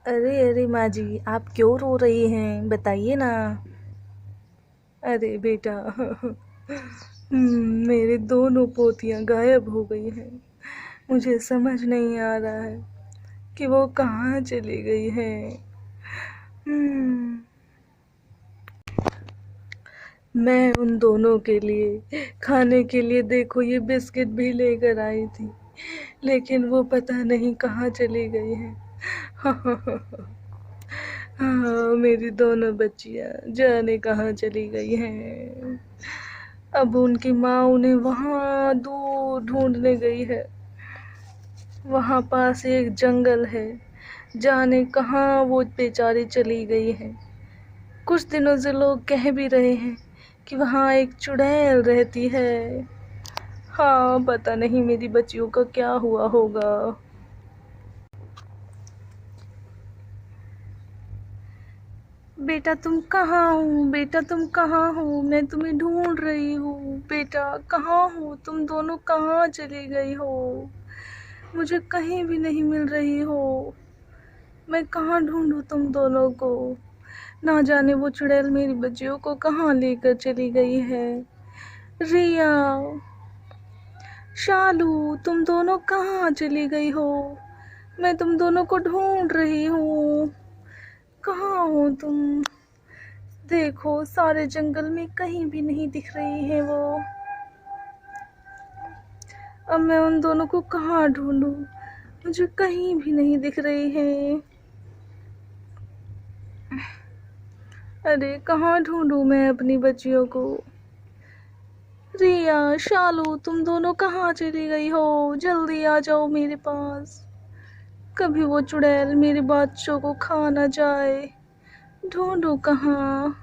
अरे अरे माँ जी, आप क्यों रो रही हैं? बताइए ना। अरे बेटा मेरे दोनों पोतियाँ गायब हो गई हैं। मुझे समझ नहीं आ रहा है कि वो कहाँ चली गई हैं। हम्म, मैं उन दोनों के लिए खाने के लिए देखो ये बिस्किट भी लेकर आई थी, लेकिन वो पता नहीं कहाँ चली गई हैं। हाँ, मेरी दोनों बच्चियाँ जाने कहाँ चली गई हैं। अब उनकी माँ उन्हें वहाँ दूर ढूंढने गई है। वहाँ पास एक जंगल है, जाने कहाँ वो बेचारी चली गई है। कुछ दिनों से लोग कह भी रहे हैं कि वहाँ एक चुड़ैल रहती है। हाँ, पता नहीं मेरी बच्चियों का क्या हुआ होगा। बेटा तुम कहाँ हो? बेटा तुम कहाँ हो? मैं तुम्हें ढूंढ रही हूँ। बेटा कहाँ हो? तुम दोनों कहाँ चली गई हो? मुझे कहीं भी नहीं मिल रही हो। मैं कहाँ ढूंढूं तुम दोनों को? ना जाने वो चुड़ैल मेरी बच्चियों को कहाँ लेकर चली गई है। रिया, शालू, तुम दोनों कहाँ चली गई हो? मैं तुम दोनों को ढूंढ रही हूँ। कहाँ हो तुम? देखो सारे जंगल में कहीं भी नहीं दिख रही है वो। अब मैं उन दोनों को कहाँ ढूंढूं? मुझे कहीं भी नहीं दिख रही है। अरे कहाँ ढूंढूं मैं अपनी बच्चियों को? रिया, शालू, तुम दोनों कहाँ चली गई हो? जल्दी आ जाओ मेरे पास। कभी वो चुड़ैल मेरे बच्चों को खा ना जाए। ढूंढूं कहाँ?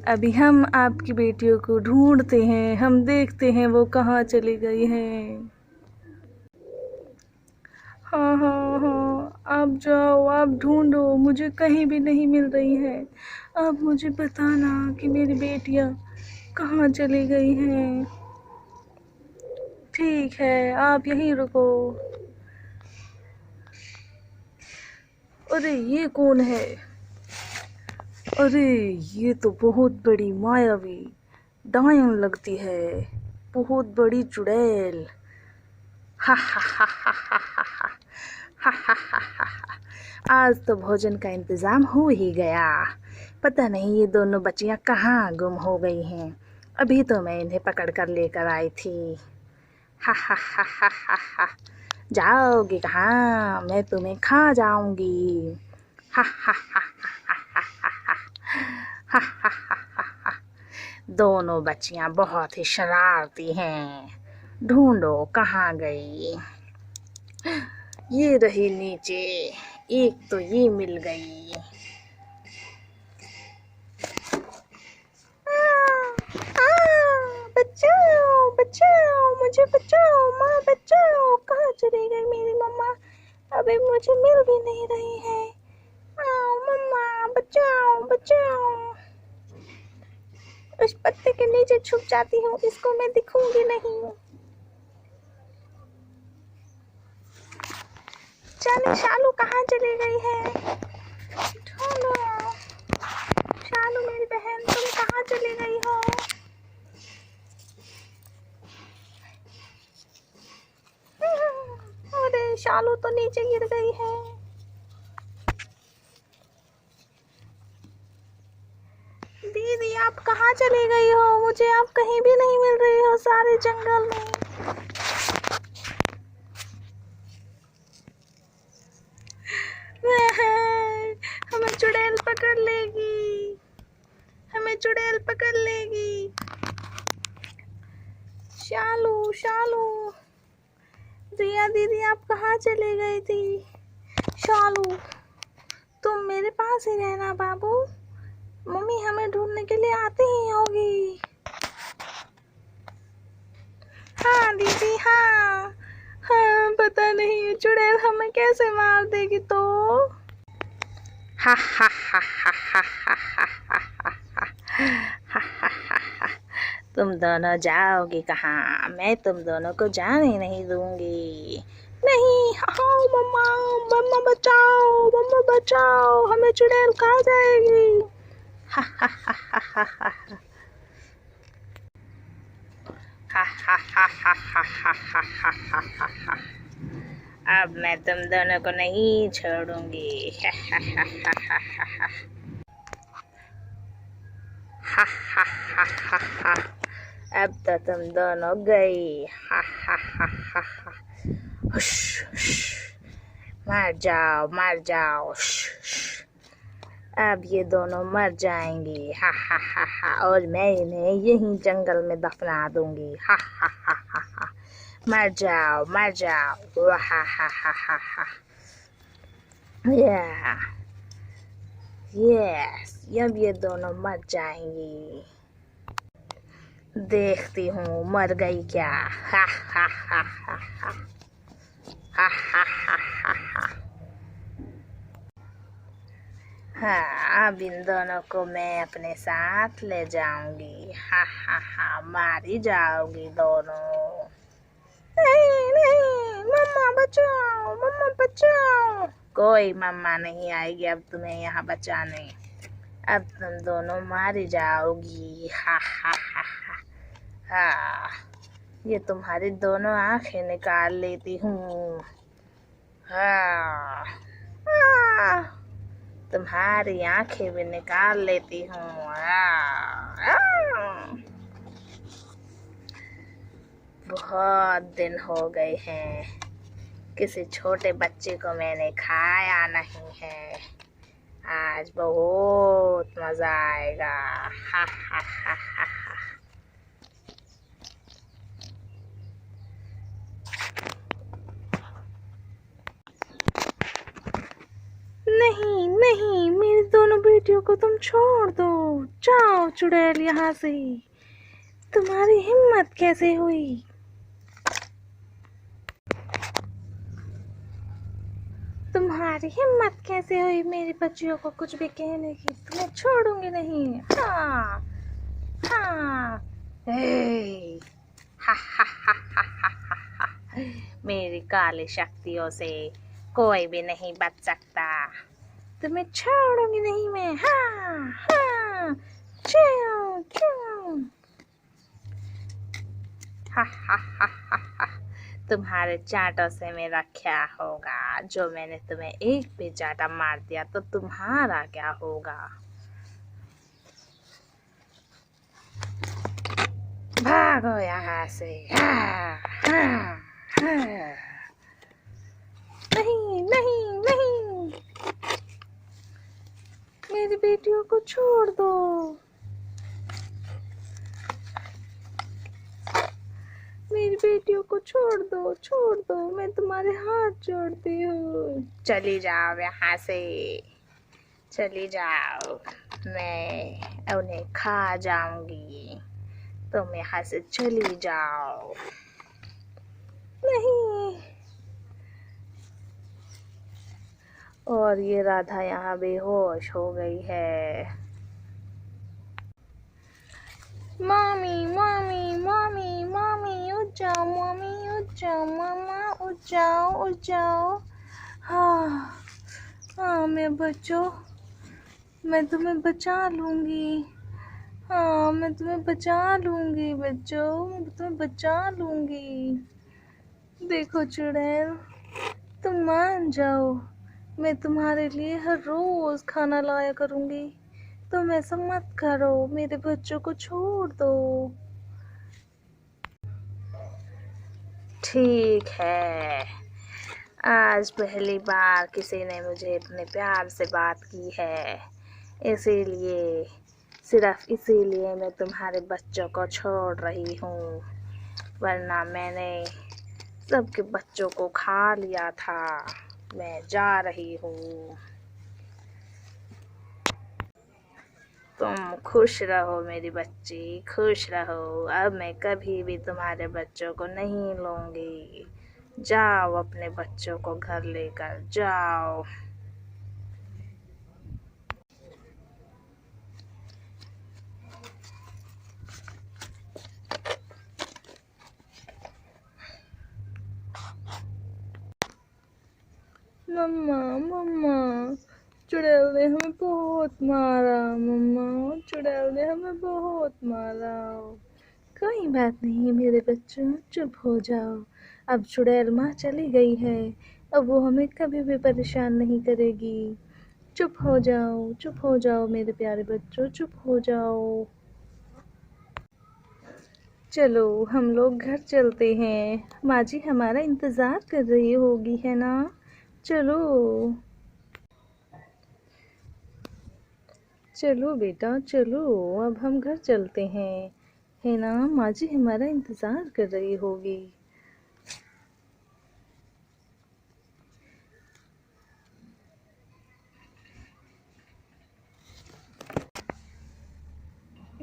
अभी हम आपकी बेटियों को ढूंढते हैं, हम देखते हैं वो कहाँ चली गई हैं। हाँ हाँ हाँ, आप जाओ, आप ढूंढो, मुझे कहीं भी नहीं मिल रही है। आप मुझे बताना कि मेरी बेटियाँ कहाँ चली गई हैं। ठीक है, आप यहीं रुको। अरे ये कौन है? अरे ये तो बहुत बड़ी मायावी डायन लगती है, बहुत बड़ी चुड़ैल। हा हा हा हा हा हा हा हा हा हा हा। आज तो भोजन का इंतजाम हो ही गया। पता नहीं ये दोनों बच्चियां कहाँ गुम हो गई हैं। अभी तो मैं इन्हें पकड़ कर लेकर आई थी। हा हा हा हा हा हा। जाओगी कहाँ? मैं तुम्हें खा जाऊंगी। हा हा हा हा हा हा हा हा हा हा हा। दोनों बच्चियां बहुत ही शरारती हैं। ढूंढो कहाँ गई। ये रही नीचे, एक तो ये मिल गई। बचाओ बचाओ, मुझे बचाओ, माँ बचाओ। कहाँ चली गई मेरी मम्मा? अभी मुझे मिल भी नहीं रही है। आओ मम्मा, बचाओ बचाओ। उस पत्ते के नीचे छुप जाती हूँ, इसको मैं दिखूंगी नहीं। जाने शालू कहाँ चली गई है? ढूंढो। शालू मेरी बहन, तुम कहाँ चली गई हो? अरे शालू तो नीचे गिर गई है। दीदी आप कहाँ चली गई हो? मुझे आप कहीं भी नहीं मिल रही हो सारे जंगल में। हमें चुड़ैल पकड़ लेगी, हमें चुड़ैल पकड़ लेगी। शालू शालू, रिया दीदी आप कहाँ चले गई थी? शालू तुम मेरे पास ही रहना बाबू, मम्मी हमें ढूंढने के लिए आती ही होगी। हाँ दीदी हाँ। हाँ पता नहीं चुड़ैल हमें कैसे मार देगी तो। हा हा हा हा हा हा हा हा हा हा। तुम दोनों जाओगे कहाँ? मैं तुम दोनों को जाने नहीं दूंगी। नहीं, हाँ मम्मा, मम्मा बचाओ, मम्मा बचाओ, हमें चुड़ैल खा जाएगी। हा हा हा हा हा हा हा हा हा हा हा हा हा हा हा हा हा। अब मैं तुम दोनों को नहीं छोड़ूंगी। हा हा हा हा हा हा हा हा हा हा हा। अब तो तुम दोनों गई। हा हा हा हा हा। हुश हुश, मर जाओ मर जाओ। हुश हुश। अब ये दोनों मर जाएंगी। हा हा हा हा। और मैं इन्हें यहीं जंगल में दफना दूंगी। हा हा हा हा हा। मर जाओ मर जाओ। हा हा हा हा हा। यस, अब ये दोनों मर जाएंगी। देखती हूँ मर गई क्या। हा हा हा हा हा हा हा हा हा हा। हाँ, अब इन दोनों को मैं अपने साथ ले जाऊंगी। हा हा हा। मारी जाओगी दोनों। नहीं नहीं, मम्मा बचाओ, मम्मा बचाओ। कोई मम्मा नहीं आएगी अब तुम्हें यहाँ बचाने। अब तुम दोनों मारी जाओगी। हा हा हा हा हा। ये तुम्हारी दोनों आंखें निकाल लेती हूँ। हाँ हाँ, तुम्हारी आंखें भी निकाल लेती हूँ। बहुत दिन हो गए हैं, किसी छोटे बच्चे को मैंने खाया नहीं है। आज बहुत मजा आएगा। हा हा हा हा हा। नहीं नहीं, मेरी दोनों बेटियों को तुम छोड़ दो। जाओ चुड़ैल यहाँ से। तुम्हारी हिम्मत कैसे हुई? तुम्हारी हिम्मत कैसे हुई मेरी बच्चियों को कुछ भी कहने की? तुम्हें छोड़ूंगी नहीं। हाँ हाँ। हे, हा हा हा हा हा हा हा। मेरी काली शक्तियों से कोई भी नहीं बच सकता। तुम्हें छोड़ूंगी नहीं मैं। हाँ हाँ। च्यों च्यों। हा हा हा हा हा। तुम्हारे चांटों से मेरा क्या होगा? जो मैंने तुम्हें एक भी चांटा मार दिया तो तुम्हारा क्या होगा? भागो यहाँ से। हाँ हाँ हाँ। नहीं नहीं नहीं, मेरी बेटियों को छोड़ दो। मेरी बेटियों को छोड़ दो, मैं तुम्हारे हाथ जोड़ती हूँ। चली जाओ यहाँ से, चली जाओ। मैं उन्हें खा जाऊंगी। तुम यहाँ से चली जाओ। नहीं। और ये राधा यहाँ बेहोश हो गई है। मामी मामी मामी मामी, उठ जाओ मामी, उठ जाओ मामा, उठ जाओ उठ जाओ। हाँ हाँ, मैं बच्चों, मैं तुम्हें बचा लूँगी। हाँ, मैं तुम्हें बचा लूँगी बच्चों, मैं तुम्हें बचा लूँगी। देखो चुड़ैल, तुम मान जाओ, मैं तुम्हारे लिए हर रोज़ खाना लाया करूँगी। तुम ऐसा मत करो, मेरे बच्चों को छोड़ दो। ठीक है, आज पहली बार किसी ने मुझे इतने प्यार से बात की है, इसीलिए, सिर्फ इसीलिए मैं तुम्हारे बच्चों को छोड़ रही हूँ, वरना मैंने सबके बच्चों को खा लिया था। मैं जा रही हूँ। तुम खुश रहो मेरी बच्ची, खुश रहो। अब मैं कभी भी तुम्हारे बच्चों को नहीं लूँगी। जाओ अपने बच्चों को घर लेकर जाओ। मम्मा मम्मा, चुड़ैल ने हमें बहुत मारा। मम्मा, चुड़ैल ने हमें बहुत मारा। कोई बात नहीं मेरे बच्चों, चुप हो जाओ। अब चुड़ैल माँ चली गई है, अब वो हमें कभी भी परेशान नहीं करेगी। चुप हो जाओ, चुप हो जाओ मेरे प्यारे बच्चों, चुप हो जाओ। चलो हम लोग घर चलते हैं, माँ जी हमारा इंतज़ार कर रही होगी, है ना? चलो चलो बेटा चलो, अब हम घर चलते हैं, है ना? माँ जी हमारा इंतज़ार कर रही होगी।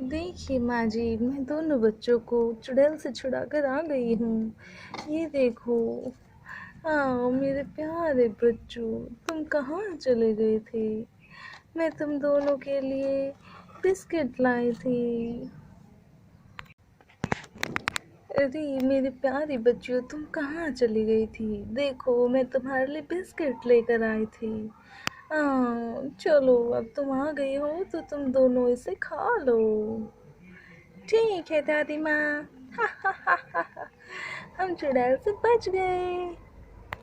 देखिए माँ जी, मैं दोनों बच्चों को चुड़ैल से छुड़ा कर आ गई हूँ। ये देखो। हाँ मेरे प्यारे बच्चों, तुम कहाँ चले गए थे? मैं तुम दोनों के लिए बिस्किट लाई थी। अरे मेरे प्यारे बच्चों, तुम कहाँ चली गई थी? देखो मैं तुम्हारे लिए बिस्किट लेकर आई थी। हाँ चलो, अब तुम आ गई हो तो तुम दोनों इसे खा लो। ठीक है दादी माँ। हा हा हा हा, हम चुड़ैल से बच गए।